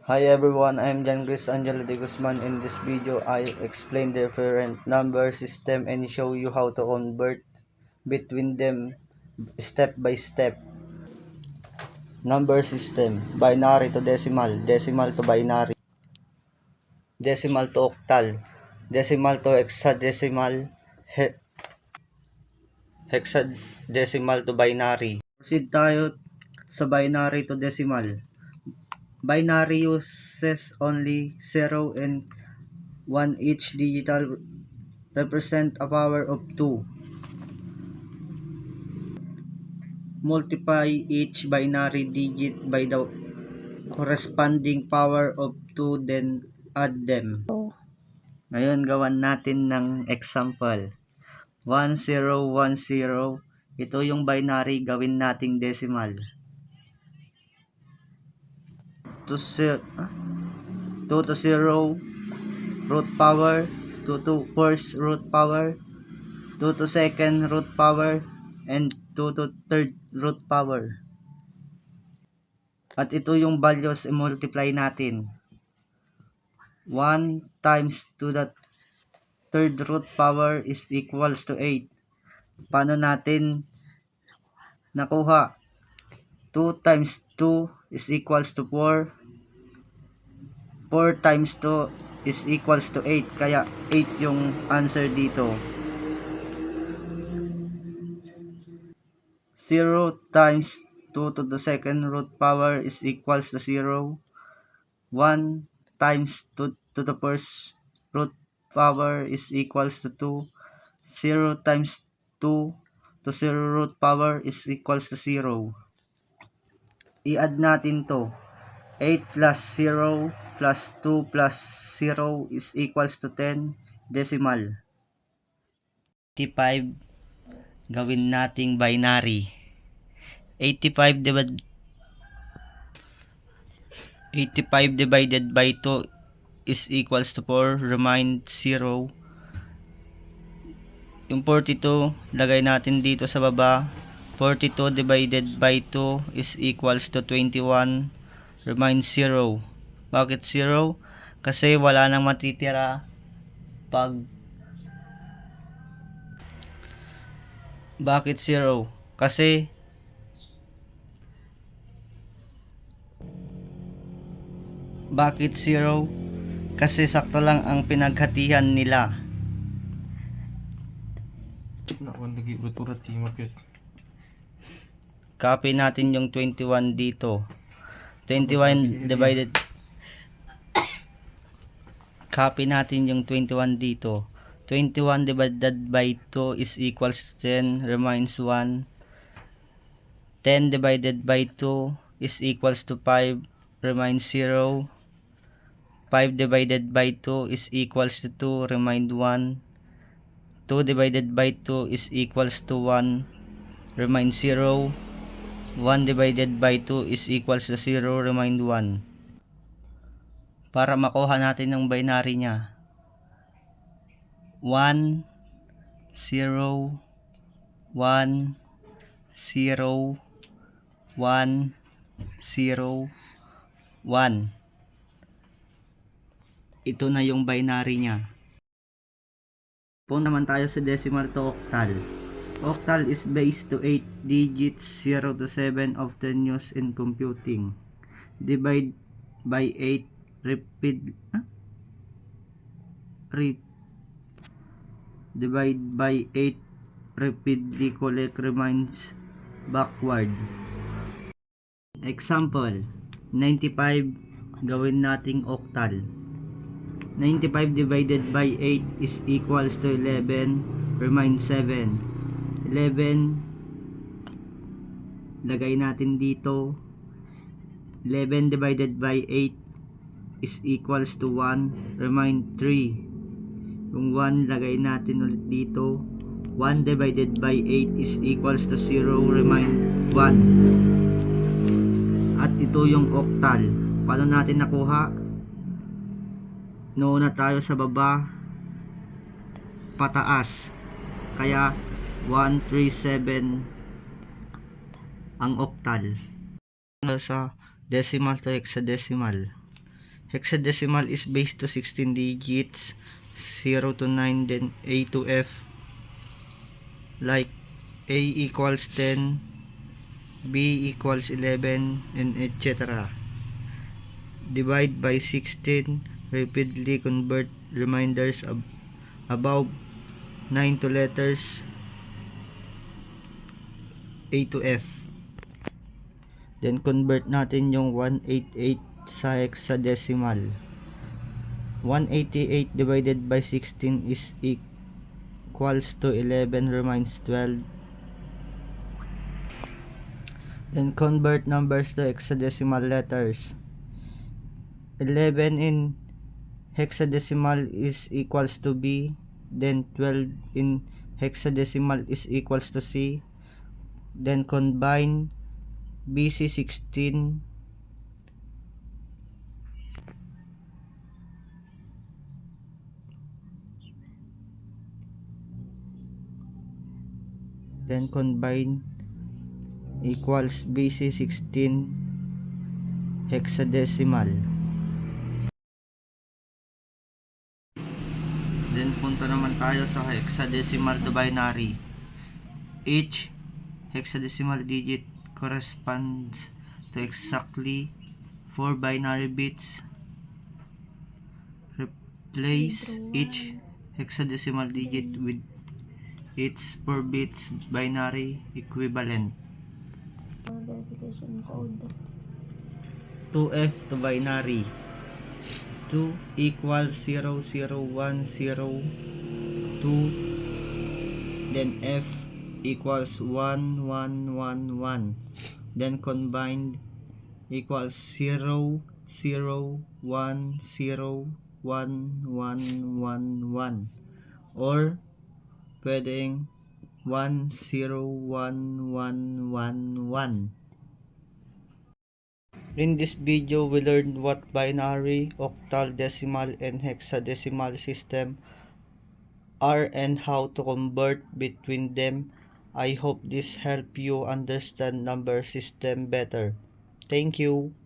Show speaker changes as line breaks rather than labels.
Hi everyone, I'm Jan Chris Angelo de Guzman. In this video, I explain different number system and show you how to convert between them step by step. Number system, binary to decimal, decimal to binary, decimal to octal, decimal to hexadecimal, hexadecimal to binary. Proceed tayo sa binary to decimal. Binary uses only 0 and 1 each digital represent a power of 2. Multiply each binary digit by the corresponding power of 2, then add them. Ngayon, gawan natin ng example. 1010. Ito yung binary, gawin nating decimal. 2 to 0 root power, 2 to first root power, 2 to second root power, and 2 to third root power. At ito yung values i-multiply natin. 1 times to the third root power is equals to 8. Paano natin nakuha? 2 times 2 is equals to 4. 4 times 2 is equals to 8. Kaya 8 yung answer dito. 0 times 2 to the second root power is equals to 0. 1 times 2 to the first root power is equals to 2. 0 times 2 to 0 root power is equals to 0. I-add natin to. 8 plus 0 plus 2 plus 0 is equals to 10 decimal. 85 gawin nating binary. 85 divided by 2 is equals to 4. Remind 0. Yung 42 lagay natin dito sa baba. 42 divided by 2 is equals to 21. Remind 0. Bakit 0? Kasi wala nang matitira pag... Bakit 0? Kasi bakit 0? Kasi sakto lang ang pinaghatian nila. Copy natin yung 21 dito. 21 divided. Copy natin yung 21 dito. 21 divided by 2 is equals to 10. Reminds 1. 10 divided by 2 is equals to 5. Reminds 0. 5 divided by 2 is equals to 2. Remind 1. 2 divided by 2 is equals to 1. Remind 0. 1 divided by 2 is equals to 0. Remind 1. Para makuha natin ng binary niya. 1, 0, 1, 0, 1, 0, 1. Ito na yung binary niya. Punta naman tayo sa decimal to octal. Octal is based to 8 digits, 0 to 7, often used in computing. Divide by 8, divide by 8 repeatedly, collect reminds backward. Example, 95 gawin nating octal. 95 divided by 8 is equals to 11. Remind 7. 11 lagay natin dito. 11 divided by 8 is equals to 1. Remind 3. Yung 1 lagay natin ulit dito. 1 divided by 8 is equals to 0. Remind 1. At ito yung octal. Paano natin nakuha? Noona tayo sa baba, pataas. Kaya 137 ang octal. Sa decimal to hexadecimal. hexadecimal is base to 16 digits, 0 to 9, then A to F, like A equals 10, B equals 11, and etc. Divide by 16, repeatedly convert reminders above 9 to letters A to F. Then convert natin yung 188 sa hexadecimal. 188 divided by 16 is equals to 11 remains 12. Then convert numbers to hexadecimal letters. 11 in hexadecimal is equals to B, then 12 in hexadecimal is equals to C. Then combine BC 16 then combine equals BC 16 hexadecimal. Then punta naman tayo sa hexadecimal to binary. Each hexadecimal digit corresponds to exactly 4 binary bits. Replace each hexadecimal digit with its 4 bits binary equivalent.
Verification code.
2F to binary. 2 equals 00102, then F equals 1111, then combined equals 0010111, or pwedeng 101111. In this video, we learned what binary, octal, decimal, and hexadecimal system are and how to convert between them. I hope this helped you understand number system better. Thank you.